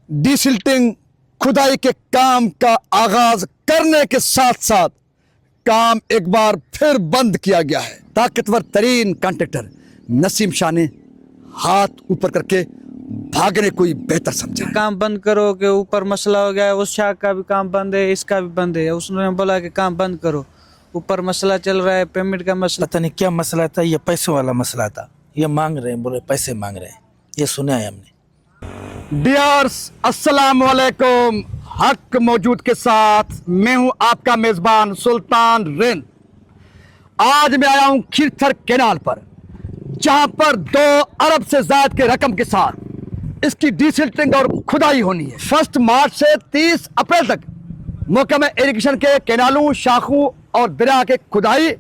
Desilting खुदाई के काम का आगाज करने के साथ साथ काम एक बार फिर बंद किया गया है। ताकतवर तरीन कॉन्ट्रैक्टर नसीम शाह ने हाथ ऊपर करके भागने को ही बेहतर समझा है। काम बंद करो कि ऊपर मसला हो गया है, उस शाह का भी काम बंद है, इसका भी बंद है। उसने बोला कि काम बंद करो, ऊपर मसला चल रहा है, पेमेंट का मसला। पता नहीं क्या मसला था, ये पैसों वाला मसला था। ये मांग रहे हैं, बोले पैसे मांग रहे हैं, ये सुना है हमने। डियर्स अस्सलाम वालेकुम। हक मौजूद के साथ मैं हूं आपका मेजबान सुल्तान रेन। आज मैं आया हूं खीरथर कैनाल पर, जहां पर 2 अरब से ज्यादा के रकम के साथ इसकी डीसिल्टिंग और खुदाई होनी है। 1 मार्च से 30 अप्रैल तक महकमा इरिगेशन के कैनालों, शाखों और दरिया के खुदाई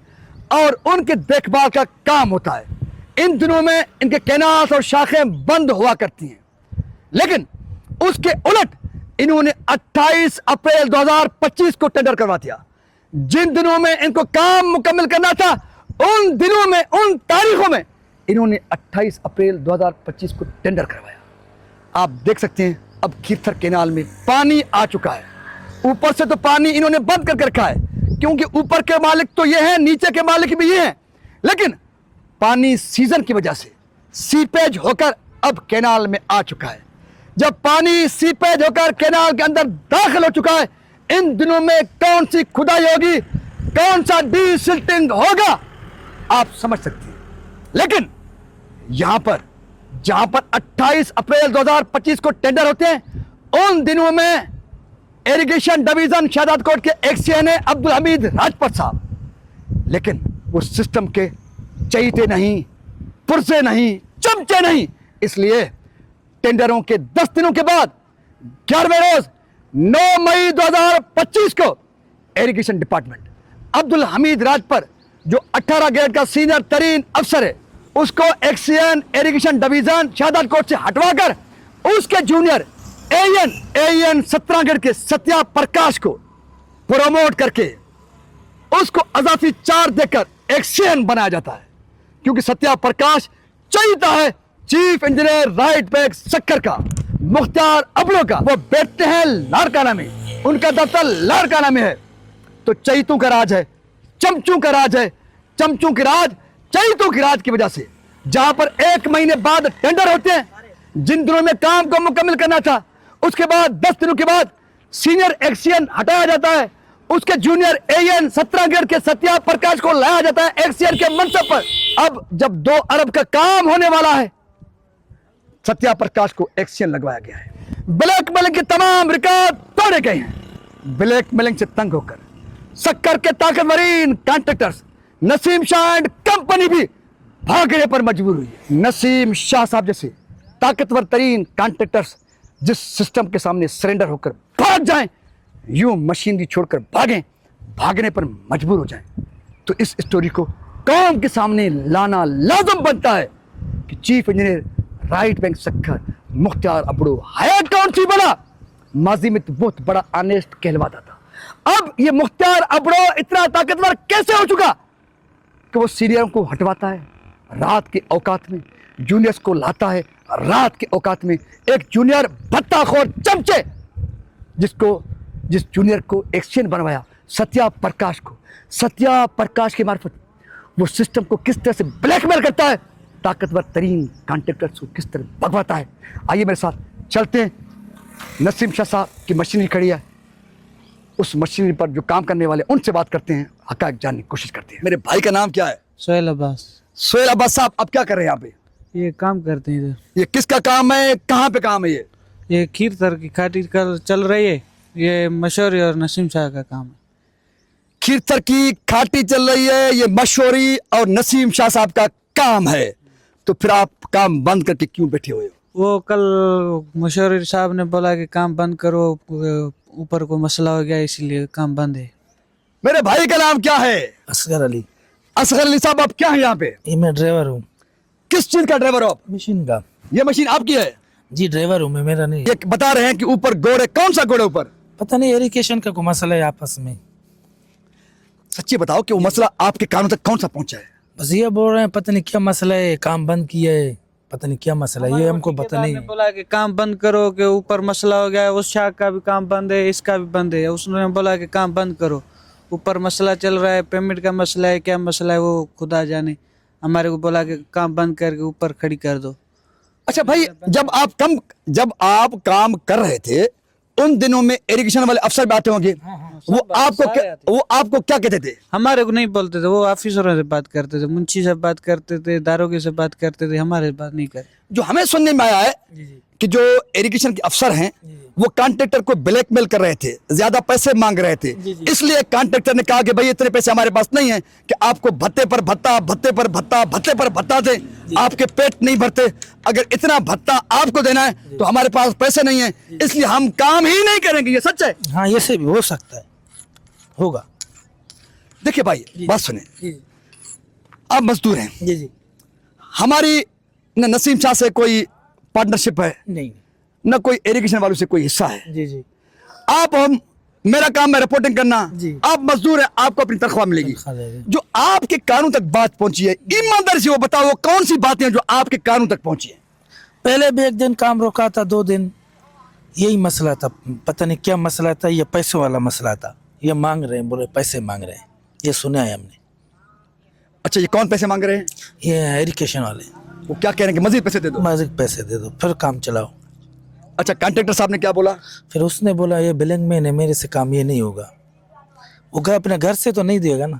और उनके देखभाल का काम होता है। इन दिनों में इनके कैनाल और शाखें बंद हुआ करती हैं, लेकिन उसके उलट इन्होंने 28 अप्रैल 2025 को टेंडर करवा दिया। जिन दिनों में इनको काम मुकम्मल करना था, उन दिनों में, उन तारीखों में इन्होंने 28 अप्रैल 2025 को टेंडर करवाया। आप देख सकते हैं अब खीरथर कैनाल में पानी आ चुका है। ऊपर से तो पानी इन्होंने बंद करके रखा है, क्योंकि ऊपर के मालिक तो ये हैं, नीचे के मालिक भी ये हैं। लेकिन पानी सीजन की वजह से सीपेज होकर अब कैनाल में आ चुका है। जब पानी सीपेज होकर कैनाल के अंदर दाखिल हो चुका है, इन दिनों में कौन सी खुदाई होगी, कौन सा डीसिल्टिंग होगा, आप समझ सकते हैं। लेकिन यहां पर जहां पर 28 अप्रैल 2025 को टेंडर होते हैं, उन दिनों में इरिगेशन डिवीजन शहजाद कोट के एक्सीएन है अब्दुल हमीद राजपत साहब, लेकिन वो सिस्टम के चहीते नहीं, पुरजे नहीं, चमचे नहीं। इसलिए टेंडरों के 10 दिनों के बाद 11वें रोज 9 मई 2025 को इरिगेशन डिपार्टमेंट अब्दुल हमीद राजपत, जो 18 ग्रेड का सीनियर तरीन अफसर है, उसको XEN irrigation division Shahzad Kot से हटवाकर उसके जूनियर एएन 17 ग्रेड के सत्या प्रकाश को प्रोमोट करके उसको अजाफी चार्ज देकर एक्सीएन बनाया जाता है। क्योंकि सत्या प्रकाश चाहता है चीफ इंजीनियर राइट बैंक सक्कर का, मुख्तार अबलो का, वो बैठते हैं लाड़काना में, उनका दफ्तर लाड़काना में है। तो चैतों का राज है, चमचों का राज है। चमचों की राज, चैतों की राज की वजह से जहां पर 1 महीने बाद टेंडर होते हैं, जिन दिनों में काम को मुकम्मल करना था, उसके बाद 10 दिनों के बाद सीनियर एक्सीएन हटाया जाता है, उसके जूनियर एएन 17 ग्रेड के सत्या प्रकाश को लाया जाता है एक्सीएन के मनसब पर। अब जब 2 अरब का काम होने वाला है, सत्या प्रकाश को एक्सीएन लगवाया गया है। ब्लैक मेलिंग के तमाम रिकॉर्ड तोड़े गए हैं। ब्लैक मेलिंग से तंग होकर सक्कर के ताकतवरीन contractors Naseem Shah and company भी भागने पर मजबूर हुई है। नसीम शाह साहब जैसे ताकतवर तरीन कॉन्ट्रैक्टर्स जिस सिस्टम के सामने सरेंडर होकर भाग जाएं, यूं मशीनरी छोड़कर भागें, भागने पर मजबूर हो जाएं, तो इस स्टोरी को कौम के सामने लाना लाजम बनता है कि चीफ इंजीनियर राइट बैंक सक्कर मुख्तार अबड़ो हयात कौन सी बना, माजी में तो बहुत बड़ा ऑनेस्ट कहलवाता था। अब ये मुख्तार अबड़ो इतना ताकतवर कैसे हो चुका कि वो सीनियरों को हटवाता है रात के औकात में, जूनियर्स को लाता है रात के औकात में। एक जूनियर भत्ताखोर चमचे जिस जूनियर को एक्सीएन बनवाया सत्या प्रकाश को, सत्या प्रकाश के मार्फत वो सिस्टम को किस तरह से ब्लैकमेल करता है, ताकतवर तरीन कॉन्ट्रैक्टर्स को किस तरह भगवाता है। आइए मेरे साथ चलते हैं। नसीम शाह साहब की मशीनरी खड़ी है, उस मशीनरी पर जो काम करने वाले उनसे बात करते हैं, हक़ाइक़ जानने की कोशिश करते हैं। मेरे भाई का नाम क्या है? सोहेल अब्बास। सोहेल अब्बास साहब, अब क्या कर रहे हैं यहाँ पे? ये काम करते हैं इधर। ये किसका काम है, कहाँ पे काम है? ये खीरथर की खाटी कर चल रही है, ये मशहूरी और नसीम शाह का काम है। खीरथर की खाटी चल रही है, ये मशहूरी और नसीम शाह साहब का काम है। तो फिर आप काम बंद करके क्यों बैठे हुए हो? वो कल मशहूरी साहब ने बोला कि काम बंद करो, ऊपर को मसला हो गया, इसीलिए काम बंद है। मेरे भाई का नाम क्या है? असगर अली। असगर अली साहब, आप क्या है यहाँ पे? ये मैं ड्राइवर हूँ। किस चीज का ड्राइवर हो आप? मशीन का। ये मशीन आपकी है? जी ड्राइवर हूँ मैं, मेरा नहीं। ये बता रहे हैं कि ऊपर गोड़ है, कौन सा गोड़ है ऊपर? पता नहीं, इरिगेशन का कोई मसला है आपस में। सच्ची बताओ कि वो मसला आपके कानों तक कौन सा पहुंचा है? बस ये बोल रहे हैं पता नहीं क्या मसला है, काम बंद किया है, पता नहीं क्या मसला है, ये हमको पता ठेकेदार नहीं ने है। बोला कि काम बंद करो, कि ऊपर मसला हो गया है, उस शाख का भी काम बंद है, इसका भी बंद है। उसने बोला कि काम बंद करो, ऊपर मसला चल रहा है, पेमेंट का मसला है, क्या मसला है वो खुदा जाने। हमारे को बोला कि काम बंद करके ऊपर खड़ी कर दो। अच्छा भाई, जब आप काम कर रहे थे उन दिनों में इरिगेशन वाले अफसर भी आते होंगे, वो आपको क्या कहते थे? हमारे को नहीं बोलते थे, वो ऑफिसरों से बात करते थे, मुंशी से बात करते थे, दारोगे से बात करते थे, हमारे से बात नहीं करते। जो हमें सुनने में आया है कि जो इरिगेशन के अफसर हैं वो कॉन्ट्रैक्टर को ब्लैकमेल कर रहे थे, ज्यादा पैसे मांग रहे थे, इसलिए कॉन्ट्रैक्टर ने कहा कि भाई इतने पैसे हमारे पास नहीं है कि आपको भत्ते पर भत्ता, भत्ते पर भत्ता, भत्ते पर भत्ता दें, आपके पेट नहीं भरते, अगर इतना भत्ता आपको देना है तो हमारे पास पैसे नहीं है, इसलिए हम काम ही नहीं करेंगे। ये सच है? हाँ, ये से भी हो सकता है, होगा। देखिए भाई, बात सुने, आप मजदूर हैं, जी जी। हमारी न नसीम शाह से कोई पार्टनरशिप है, नहीं। न कोई इरिगेशन वालों से कोई हिस्सा है। जी जी। मेरा काम है रिपोर्टिंग करना, जी। आप मजदूर हैं, आपको अपनी तनख्वाह मिलेगी। जो आपके कानून तक बात पहुंची है, ईमानदारी से वो बताओ, वो कौन सी बातें हैं जो आपके कानून तक पहुंची है? पहले भी एक दिन काम रोका था, 2 दिन, यही मसला था, पता नहीं क्या मसला था, ये पैसों वाला मसला था। ये मांग रहे हैं, बोले पैसे मांग रहे हैं, ये सुना है हमने। अच्छा, ये कौन पैसे मांग रहे हैं? ये इरिगेशन वाले। वो क्या कह रहे हैं कि मजीद पैसे दे दो? मजीद पैसे दे दो, फिर काम चलाओ। अच्छा, कॉन्ट्रैक्टर साहब ने क्या बोला? फिर उसने बोला ये बिलिंग में है, मेरे से काम ये नहीं होगा। वो अपने घर से तो नहीं देगा ना,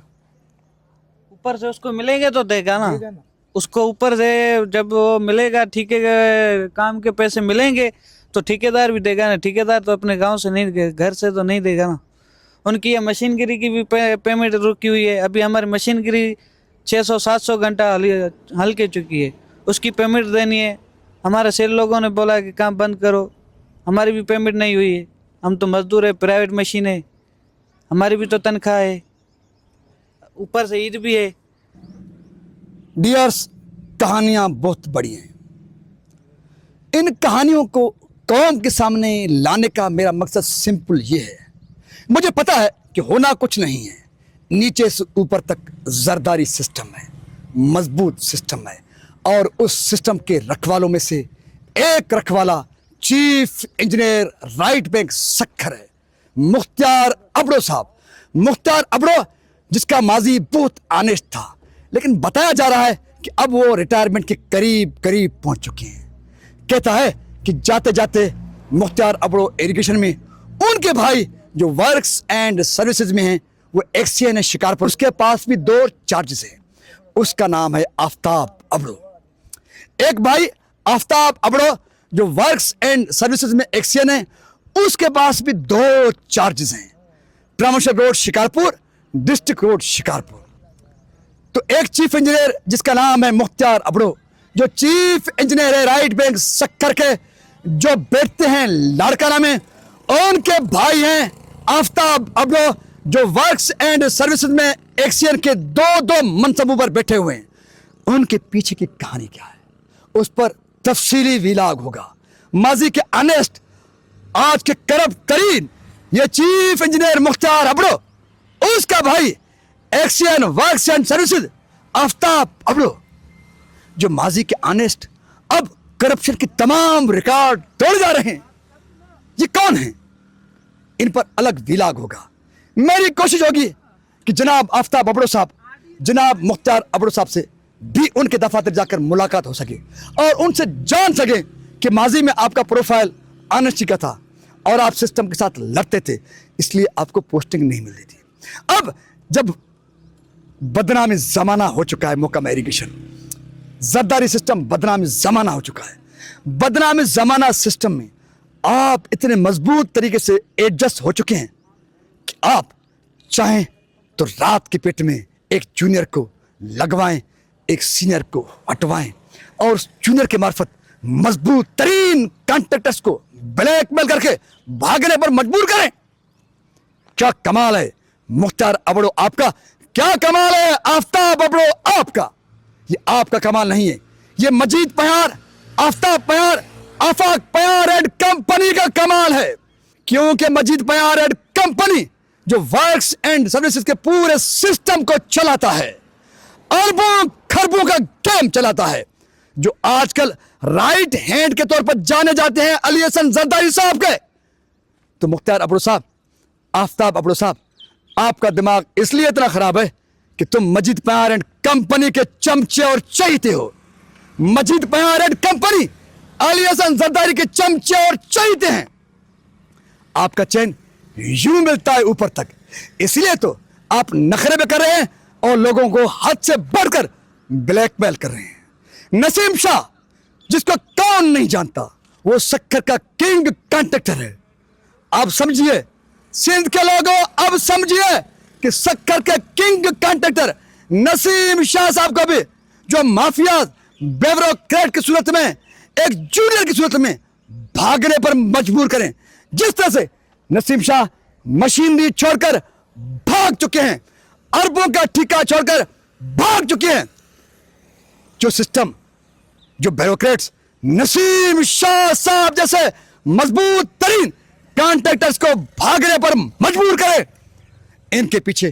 ऊपर से उसको मिलेंगे तो देगा ना। उसको ऊपर से जब वो मिलेगा, ठेके के काम के पैसे मिलेंगे तो ठेकेदार भी देगा ना। ठेकेदार तो अपने गांव से नहीं, घर से तो नहीं देगा ना। उनकी ये मशीनगिरी की भी पेमेंट रुकी हुई है। अभी हमारी मशीनगिरी 600-700 घंटा हल के चुकी है, उसकी पेमेंट देनी है। हमारे सेल लोगों ने बोला कि काम बंद करो, हमारी भी पेमेंट नहीं हुई है। हम तो मजदूर है, प्राइवेट मशीन है, हमारी भी तो तनख्वाह है, ऊपर से ईद भी है। डियर्स, कहानियां बहुत बड़ी हैं। इन कहानियों को कौम के सामने लाने का मेरा मकसद सिंपल ये है, मुझे पता है कि होना कुछ नहीं है, नीचे से ऊपर तक जरदारी सिस्टम है, मजबूत सिस्टम है, और उस सिस्टम के रखवालों में से एक रखवाला chief engineer right bank Sukkur है, मुख्तार अबड़ो साहब। मुख्तार अबड़ो जिसका माजी बहुत आनेस्ट था, लेकिन बताया जा रहा है कि अब वो रिटायरमेंट के करीब करीब पहुंच चुके हैं। कहता है कि जाते जाते मुख्तार अबड़ो इरिगेशन में उनके भाई जो वर्क्स एंड सर्विसेज में हैं वो एक्सीएन है शिकारपुर, उसके पास भी 2 चार्जेस हैं। उसका नाम है आफ्ताब अबड़ो। एक भाई आफ्ताब अबड़ो जो वर्क्स एंड सर्विसेज में एक्सीएन है, उसके पास भी 2 चार्जेस हैं, promotion road Shikarpur, district road Shikarpur. तो एक चीफ इंजीनियर जिसका नाम है मुख्तार अबड़ो, जो चीफ इंजीनियर है राइट बैंक सक्खर के, जो बैठते हैं लाड़काना में, उनके भाई हैं आफ्ताब अबड़ो जो वर्क्स एंड सर्विसेज में एक्सीएन के 2 मनसबों पर बैठे हुए हैं। उनके पीछे की कहानी क्या है उस पर तफसीली विलाग होगा। माजी के अनेस्ट, आज के करप्ट तरीन ये चीफ इंजीनियर मुख्तार अबड़ो, उसका भाई XEN works and services Aftab Abro, जो माजी के ऑनेस्ट अब करप्शन के तमाम रिकॉर्ड तोड़ जा रहे हैं। ये कौन है? इन पर अलग विलाग होगा। मेरी कोशिश होगी कि जनाब आफ्ताब अबड़ो साहब, जनाब मुख्तार अबड़ो साहब से भी उनके दफातर जाकर मुलाकात हो सके और उनसे जान सके कि माजी में आपका प्रोफाइल ऑनेस्टी का था और आप सिस्टम के साथ लड़ते थे, इसलिए आपको पोस्टिंग नहीं मिल रही थी। अब जब बदनामी जमाना हो चुका है, मोहकमा इरिगेशन, जरदारी सिस्टम बदनामी जमाना हो चुका है, बदनामी जमाना सिस्टम में आप इतने मजबूत तरीके से एडजस्ट हो चुके हैं कि आप चाहें तो रात के पेट में एक जूनियर को लगवाएं, एक सीनियर को हटवाएं और जूनियर के मार्फत मजबूत तरीन कॉन्ट्रैक्टर्स को ब्लैकमेल करके भागने पर मजबूर करें। क्या कमाल है मुख्तार अबड़ो आपका, क्या कमाल है आफ्ताब अबड़ो आपका। ये आपका कमाल नहीं है, ये मजीद पयार, आफ्ताब पयार, आफाक पयार एंड कंपनी का कमाल है। क्योंकि मजीद पयार एंड कंपनी जो वर्क्स एंड सर्विसेज के पूरे सिस्टम को चलाता है, अरबों खरबों का गेम चलाता है, जो आजकल राइट हैंड के तौर पर जाने जाते हैं अली हसन जरदारी साहब के। तो मुख्तार अब्दो साहब, आफ्ताब अब्दो साहब, आपका दिमाग इसलिए इतना खराब है कि तुम मजीद पयार एंड कंपनी के चमचे और चहीते हो। मजीद पयार एंड कंपनी अली हसन जरदारी के चमचे और चहीते हैं। आपका चैन यूं मिलता है ऊपर तक, इसलिए तो आप नखरे में कर रहे हैं और लोगों को हद से बढ़कर ब्लैकमेल कर रहे हैं। नसीम शाह, जिसको कौन नहीं जानता, वो शक्कर का किंग कॉन्ट्रैक्टर है। आप समझिए सिंध के लोगों, अब समझिए कि शक्कर के किंग कॉन्ट्रैक्टर नसीम शाह साहब को भी जो माफिया ब्यूरोक्रेट की सूरत में, एक जूनियर की सूरत में भागने पर मजबूर करें। जिस तरह से नसीम शाह मशीनरी छोड़कर भाग चुके हैं, अरबों का ठेका छोड़कर भाग चुके हैं, जो सिस्टम, जो ब्यूरोक्रेट्स नसीम शाह साहब जैसे मजबूत तरीन कॉन्ट्रैक्टर्स को भागने पर मजबूर करे, इनके पीछे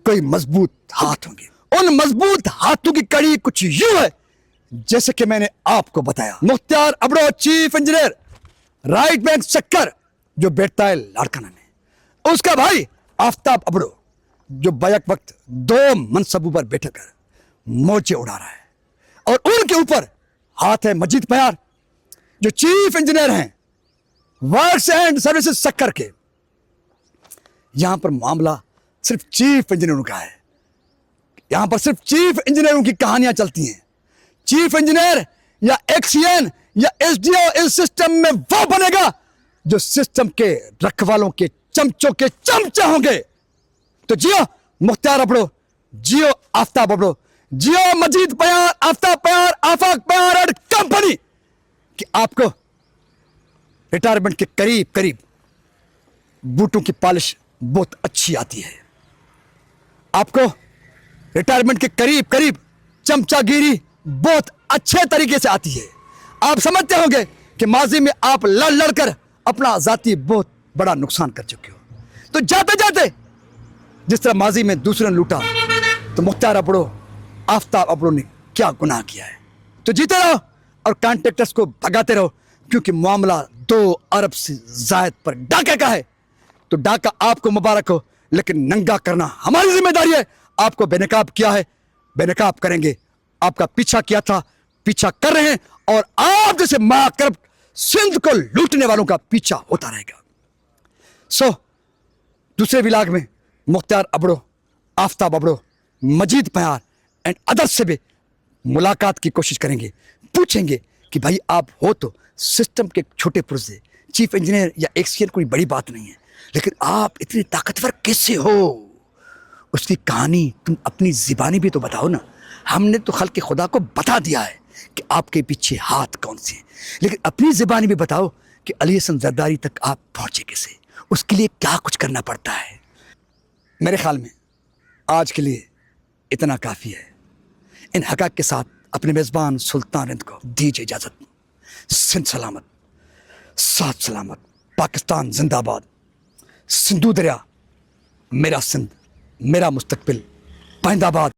कोई मजबूत हाथ होंगे। उन मजबूत हाथों की कड़ी कुछ यूं है जैसे कि मैंने आपको बताया। Mukhtar Abdo chief engineer, right bank शक्कर जो बैठता है लाड़काना में, उसका भाई आफ्ताब अब्दो जो बैक वक्त 2 मनसबों पर बैठकर मौजे उड़ा रहा है, और उनके ऊपर हाथ है मजीद पयार जो चीफ इंजीनियर हैं वर्क्स एंड सर्विसेज शक्कर के। यहां पर मामला सिर्फ चीफ इंजीनियरों का है। यहां पर सिर्फ चीफ इंजीनियरों की कहानियां चलती हैं। चीफ इंजीनियर या एक्सीएन या एसडीओ इस सिस्टम में वो बनेगा जो सिस्टम के रखवालों के चमचों के चमचे होंगे। तो जियो मुख्तार अब्दो, जियो आफ्ताब अब्दो, जियो मजीद पयार, आफ्ताब पयार, आफाक पयार एंड कंपनी, कि आपको रिटायरमेंट के करीब करीब बूटों की पॉलिश बहुत अच्छी आती है। आपको रिटायरमेंट के करीब करीब चमचागिरी बहुत अच्छे तरीके से आती है। आप समझते होंगे कि माजी में आप लड़ लड़कर अपना जाती बहुत बड़ा नुकसान कर चुके हो। तो जाते जाते जिस तरह माजी में दूसरे ने लूटा, तो मुख्तार अब्दो, आफ्ताब अब्दो ने क्या गुनाह किया है। तो जीते रहो और कॉन्ट्रैक्टर्स को भगाते रहो, क्योंकि मामला 2 अरब से जायद पर डाके का है। तो डाका आपको मुबारक हो, लेकिन नंगा करना हमारी जिम्मेदारी है। आपको बेनकाब किया है, बेनकाब करेंगे। आपका पीछा किया था, पीछा कर रहे हैं, और आप जैसे महाकरप्ट सिंध को लूटने वालों का पीछा होता रहेगा। सो दूसरे विलाग में मुख्तार अब्दो, आफ्ताब अब्दो, मजीद पयार एंड अदर्स से भी मुलाकात की कोशिश करेंगे। पूछेंगे कि भाई आप हो तो सिस्टम के छोटे पुर्जे, चीफ इंजीनियर या एक्सीएन कोई बड़ी बात नहीं है, लेकिन आप इतने ताकतवर कैसे हो? उसकी कहानी तुम अपनी ज़िबानी भी तो बताओ ना। हमने तो खल्क़ खुदा को बता दिया है कि आपके पीछे हाथ कौन से हैं, लेकिन अपनी ज़िबानी भी बताओ कि अली हसन जरदारी तक आप पहुँचे कैसे, उसके लिए क्या कुछ करना पड़ता है। मेरे ख्याल में आज के लिए इतना काफ़ी है। इन हक़ाक़ के साथ अपने मेज़बान सुल्तान रिंद को दीजिए इजाज़त। सिंध सलामत, साथ सलामत, पाकिस्तान जिंदाबाद। सिंधु दरिया मेरा सिंध, मेरा मुस्तकबिल, पाइंदाबाद।